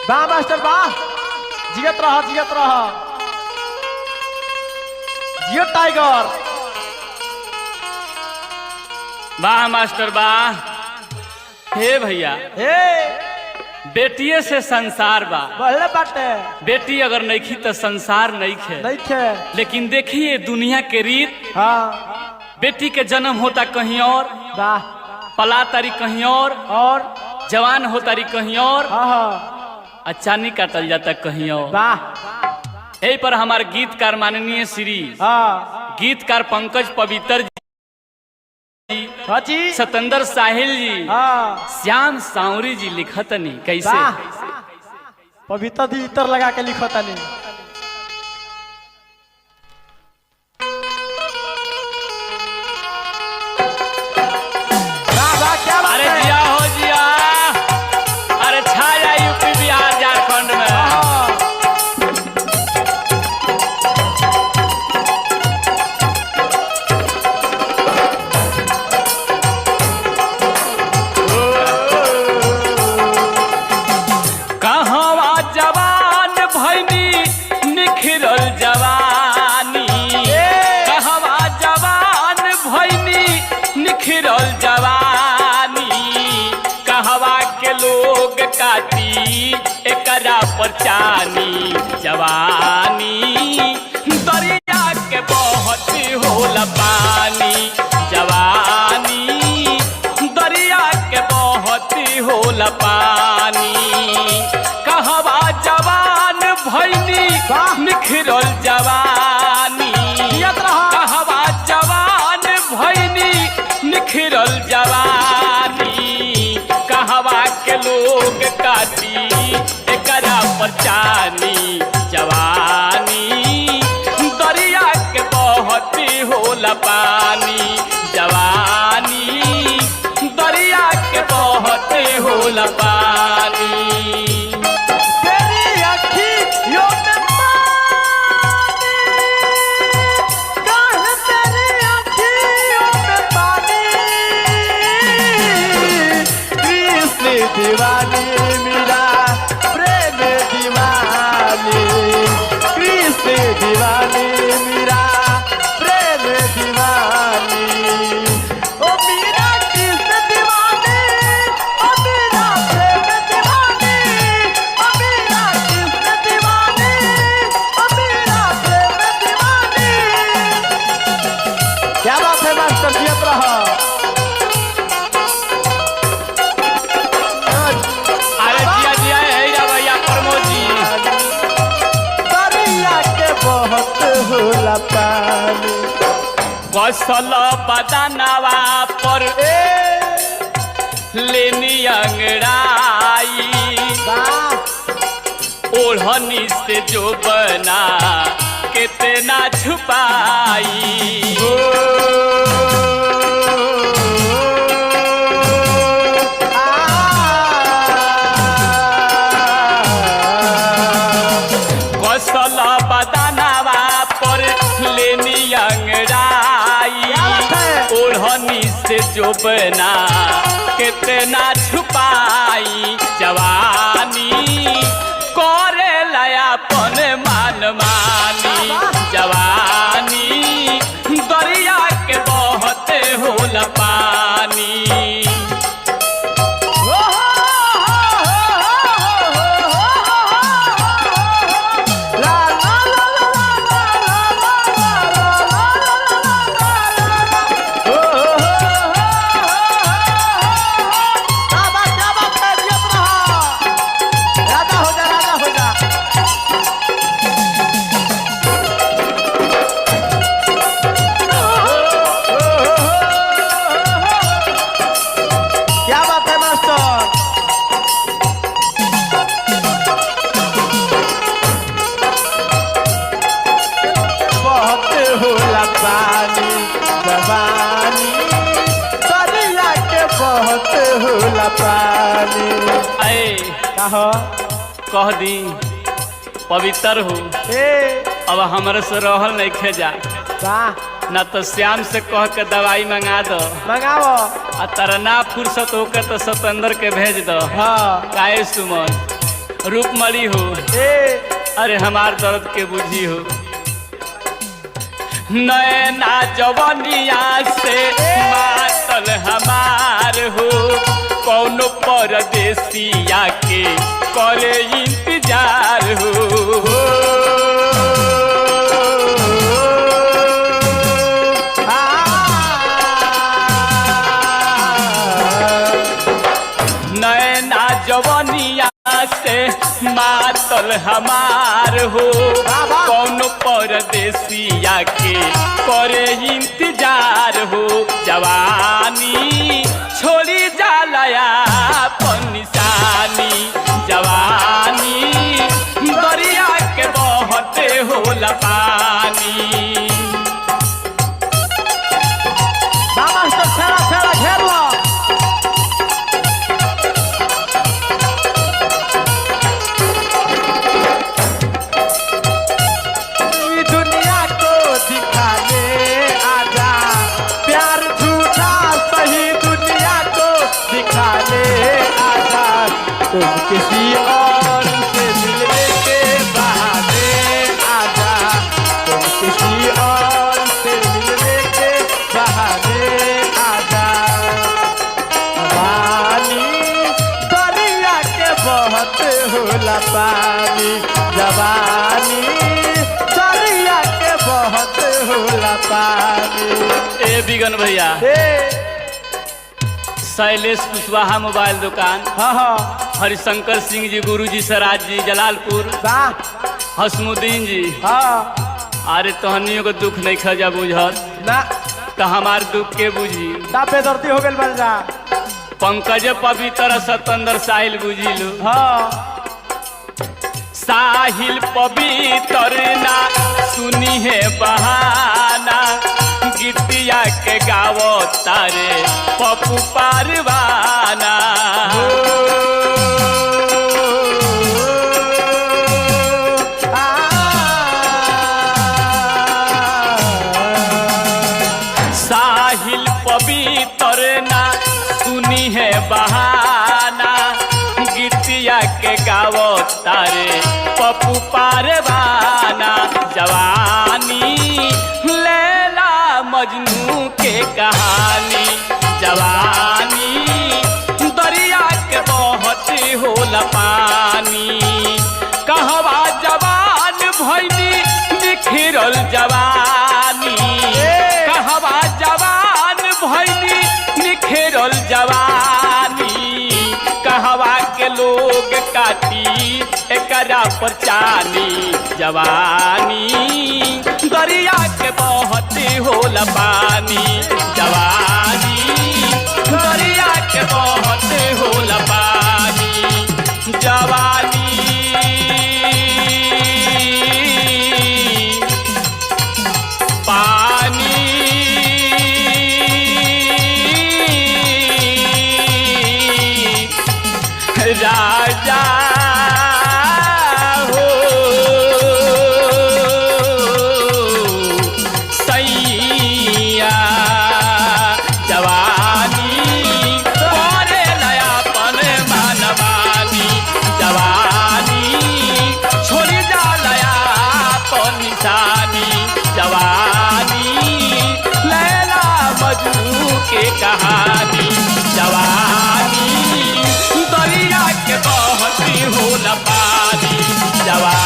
वाह मास्टर वाह, जियत रह जियत रह, जियो टाइगर। वाह मास्टर वाह। हे भैया, हे बेटिए से संसार बा। बहले बाटे बेटी अगर नहीं खी तो संसार नहीं खे। नहीं खे। लेकिन देखिए दुनिया के रीत, हाँ बेटी के जन्म होता कहीं और, वाह, पला तारी कहीं और, जवान हो तारी कहीं और, हाँ हाँ अचानी काटल जाता कहीं और। वाह, यही पर हमारे गीतकार माननीय श्री हाँ गीतकार पंकज पवित्र जी, सतेंद्र साहिल जी, हाँ श्याम सावरी जी लिखतनी कैसे। पवित्र दी इतर लगा के लिखो तनी। क्या बात अरे है? जिया हो जिया, अरे छाया यूपी बिहार झारखंड में। कहवा जवान भैनी निखरल जवानी, कहवा जवान भैनी निखरल जवानी, कहवा के लोग काटी एकरा परचानी जवानी, दरिया के बहुत होला पानी जवानी, दरिया के बहुत होला पानी, कहवा जवान भैनी निखरल जवानी, कहवा जवान भैनी निखरल जवानी, कहवा के लोग काटी एकरा परचानी जवानी, दरिया के बहुत होला पानी जवानी, दरिया के बहुत होला पानी। तेरी अखियों में पानी, काहे तेरी अखियों में पानी, कृष्ण दीवानी मेरा प्रेम दीवानी, कृष्ण दीवानी मेरा प्रेम दीवानी, ओ मेरा कृष्ण दीवानी, ओ मेरा प्रेम दीवानी, ओ मेरा कृष्ण दीवानी, ओ मेरा प्रेम दीवानी। क्या बात है मास्टर, जियत रहो। अरे जिया जिया है भैया प्रमोद जी। दरिया के बहुत होला पानी, कसल बदनवा पर लेनी अंगड़ाई, ओढ़नी से जो बना कितना छुपाई, कसल बदनवा पर लेनी अंगड़ाई, ओढ़नी से जो बना कितना छुपाई, जवानी करे लयापन मान मानी जवानी, दरिया के बहुत होला पानी। कह दी पवित्र हो, अब हमारे से रहल नहीं खेजा ना, तो श्याम से कह के दवाई मंगा दो, मंगाओ, आ तारा ना फुर्सत होकर तो सतेंद्र के भेज दो। हाँ काहे सुमन रूपमणी हो अरे हमार दर्द के बुझी हो नैना जवनिया से मातल हमार हो कौनो परदेसिया के करे इंतजार हो नैना जवनिया से मातल हमार हो कौनो परदेसिया के करे इंतजार हो जवानी छोड़ी जालया पनिशानी जवानी दरिया के बहते होला पानी घेर लो तुम किसी और से मिलने के बहाने आजा तुम किसी और से मिलने के बहाने आजा पानी दरिया के बहुत होला पानी जवानी दरिया के बहुत होला पानी ए बिगन भैया शैलेश कुशवाहा मोबाइल दुकान हरिशंकर सिंह जी गुरुजी सराज जी जलालपुर हसमुद्दीन जी अरे तहनियों को दुख नहीं खजा बुझत ना तो हमार दुख के बुझी ना बेदर्दी हो गइल बन जा पंकज पवित्र सतंदर साहिल बुझी लो साहिल पवित्र ना सुनी है बहाना गीतिया के गावो तारे पप्पू पारवाना साहिल पवित्र ना सुनी है बहाना गीतिया के गावो तारे पप्पू पारवाना जवानी मजनू के कहानी जवानी दरिया के बहुत होला पानी कहवा जवान भैनी निखिरल जवानी कहवा जवान भैनी निखिरल जवानी कहवा के लोग काटी एकरा पर चानी जवानी दरिया के बहुत होला पानी जवानी दरिया के बहुत होला पानी जवानी पानी राजा के कहानी जवानी दरिया के बहुत होला पानी जवानी